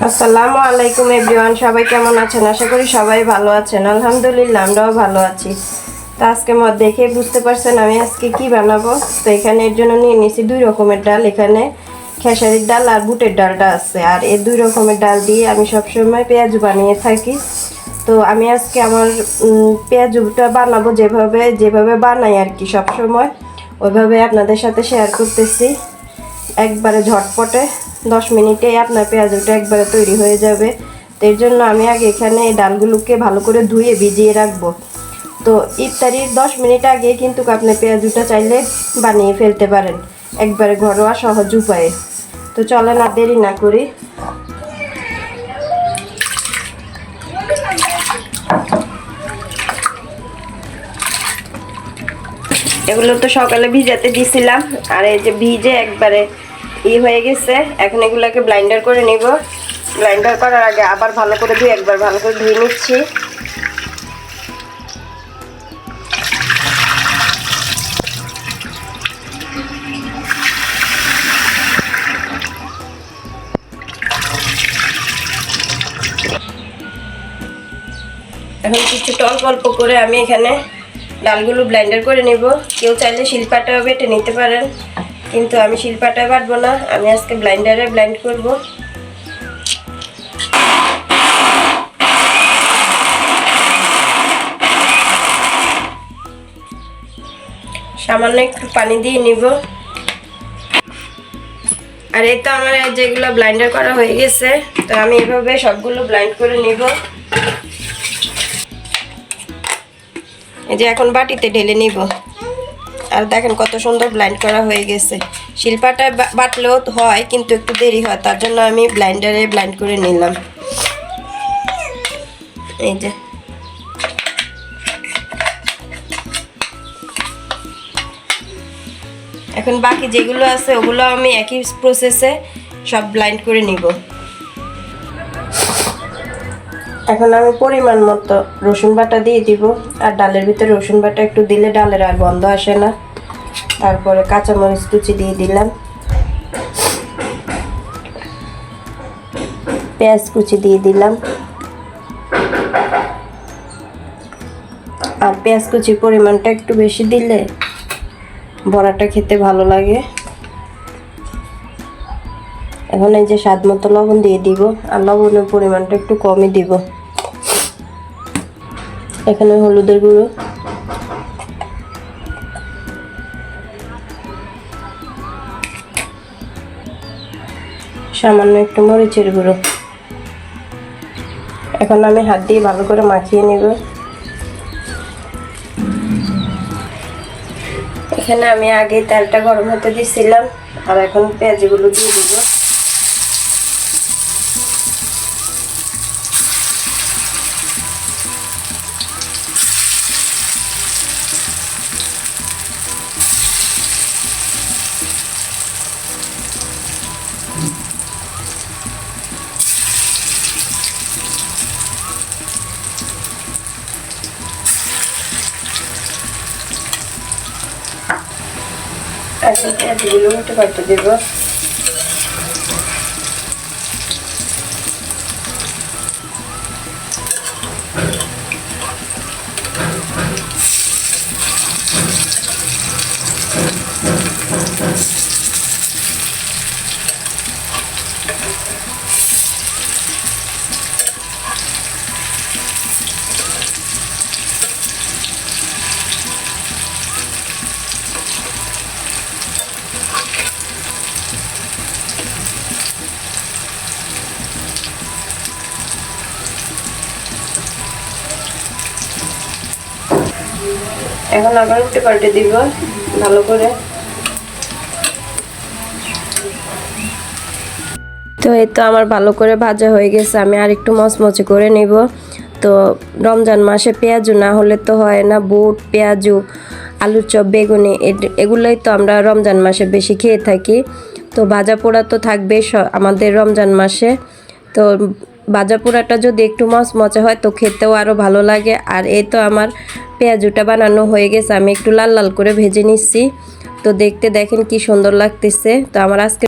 আসসালামু আলাইকুম এভরিওয়ান, সবাই কেমন আছেন? আশা করি সবাই ভালো আছেন। আলহামদুলিল্লাহ আমরাও ভালো আছি। তো আজকে দেখে বুঝতে পারছেন আমি আজকে কি বানাবো। তো এখানে এর জন্য নিয়ে নিয়েছি 2 রকমের ডাল। এখানে খেসারির ডাল আর বুটের ডালটা আছে। আর এই 2 রকমের ডাল দিয়ে আমি সবসময় পেঁয়াজু বানিয়ে থাকি। তো আমি আজকে আমার পেঁয়াজুটা বানাবো যেভাবে বানাই আর কি সবসময়, ওইভাবে আপনাদের সাথে শেয়ার করতেছি। একবারে ঝটপটে 10 মিনিটে আপনার পেঁয়াজুটা একবারে তৈরি হয়ে যাবে। তো এর জন্য আমি আগে এখানে ডালগুলোকে ভালো করে ধুয়ে ভিজিয়ে রাখবো। তো ইফতারির 10 মিনিট আগে কিন্তু আপনি পেঁয়াজুটা চাইলে বানিয়ে ফেলতে পারেন একবারে ঘরোয়া সহজ উপায়ে। তো চলেন আর দেরি না করি। এগুলো তো সকালে ভিজাতে দিয়েছিলাম, আর এই যে ভিজে একবারে হয়ে গেছে। এখন এগুলোকে ব্লাইন্ডার করে নিব। ব্লাইন্ডার করার আগে আবার ভালো করে একবার ভালো করে ধুয়ে নিচ্ছি। এখন কিছুটা অল্প অল্প করে আমি এখানে ডালগুলো ব্লেন্ডার করে নেব। কেউ চাইলে শিলপাটাও বেটে নিতে পারেন, কিন্তু আমি শিলপাটায় বাটবো না, আমি আজকে ব্লেন্ডারে ব্লেন্ড করব। সামান্য একটু পানি দিয়ে নিব। আর এই তো আমার যেগুলো ব্লেন্ডার করা হয়ে গেছে। তো আমি এভাবে সবগুলো ব্লেন্ড করে নিব। এই যে এখন বাটিতে ঢেলে নিব। আর দেখেন কত সুন্দর ব্লেন্ড করা হয়ে গেছে। শিলপাটায় বাটলেও হয়, কিন্তু একটু দেরি হয়, তার জন্য আমি ব্লেন্ডারে ব্লেন্ড করে নিলাম। এই যে এখন বাকি যেগুলো আছে ওগুলো আমি একই প্রসেসে সব ব্লেন্ড করে নিব। এখন আমি পরিমাণ মতো রসুন বাটা দিয়ে দিব। আর ডালের ভিতরে রসুন বাটা একটু দিলে ডালের আর গন্ধ আসে না। তারপরে কাঁচামরিচ কুচি দিয়ে দিলাম, পেঁয়াজ কুচি দিয়ে দিলাম। আর পেঁয়াজ কুচির পরিমাণটা একটু বেশি দিলে বড়াটা খেতে ভালো লাগে। এখন এই যে স্বাদ মতো লবণ দিয়ে দিব। আর লবণের পরিমাণটা একটু কমই দিব। এখানে হলুদের গুঁড়ো, সামান্য একটু মরিচের গুঁড়ো। এখন আমি হাত দিয়ে ভালো করে মাখিয়ে নেব। এখানে আমি আগে তেলটা গরম হতে দিয়েছিলাম, আর এখন পেঁয়াজগুলো দিয়ে দিব। এখন পেঁয়াজগুলো উল্টে পাল্টে দেব। এখন আবার উল্টে পাল্টে দিব ভালো করে। তো এই তো আমার ভালো করে ভাজা হয়ে গেছে। আমি আর একটু মচমচে করে নেব। তো রমজান মাসে পেঁয়াজু না হলে তো হয় না। বুট, পেঁয়াজু, আলুর চপ, বেগুনি এগুলোই তো আমরা রমজান মাসে বেশি খেয়ে থাকি। তো ভাজা পোড়া তো থাকবেই আমাদের রমজান মাসে। তো ভাজা পোড়াটা যদি একটু মচমচে হয় তো খেতেও আরও ভালো লাগে। আর এই তো আমার পেঁয়াজুটা বানানো হয়ে গেছে। আমি একটু লাল লাল করে ভেজে নিচ্ছি। তো দেখতে দেখেন কি সুন্দর লাগতেছে। তো আমার আজকে